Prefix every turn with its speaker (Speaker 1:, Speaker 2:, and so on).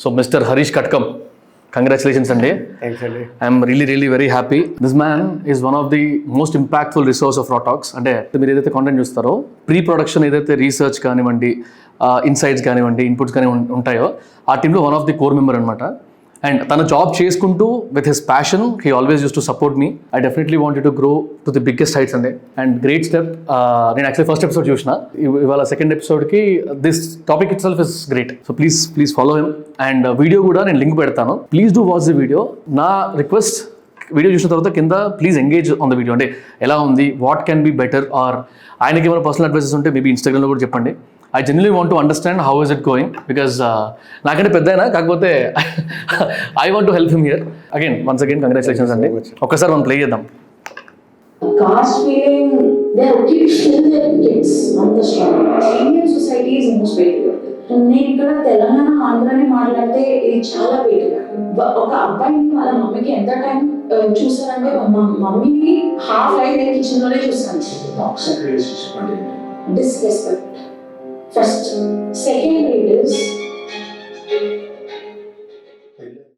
Speaker 1: So Mr. Harish Katkam, congratulations Andy.
Speaker 2: Thanks Andy.
Speaker 1: I'm really very happy. This man is one of the most impactful resource of Raw Talks. అంటే మీరు ఏదైతే content చూస్తారో pre production ఏదైతే research కానివ్వండి, insights కానివ్వండి, inputs కానీ ఉంటాయో ఆ టీంలో one of the core member అనమాట. అండ్ తన జాబ్ చేసుకుంటూ with his passion he always use to support me. I definitely wanted to grow to the biggest heights అండి. And great step. నేను యాక్చువల్లీ ఫస్ట్ ఎపిసోడ్ చూసిన, ఇవాళ second ఎపిసోడ్కి this topic itself is great. So please follow him. And video కూడా నేను link పెడతాను, please do watch the video. నా request, video చూసిన తర్వాత కింద please engage on the video. అంటే ఎలా ఉంది, what can be better, or ఆయనకి ఏమైనా పర్సనల్ అడ్వైసెస్ ఉంటే మేబీ ఇన్స్టాగ్రామ్లో కూడా చెప్పండి. I genuinely want to understand how is it going, because నాకంటే పెద్దయినా కాకపోతే I want to help him here. Once again congratulations అండి. ఒక్కసారి మనం ప్లే చేద్దాం.
Speaker 3: Caste feeling, they are okay to kill their kids on the street. Indian society is most patriarchal. నేను ఇక్కడ తెలంగాణ ఆంధ్రాని మాట్లాడితే ఇది చాలా బెటర్. ఒక అబ్బాయిని వాళ్ళ మమ్మీకి ఎంత టైం చూసారంటే మమ్మీని హాఫ్ లైఫ్ నేను కిచెన్ లోనే చూసాను. Disrespect. First. Second rate is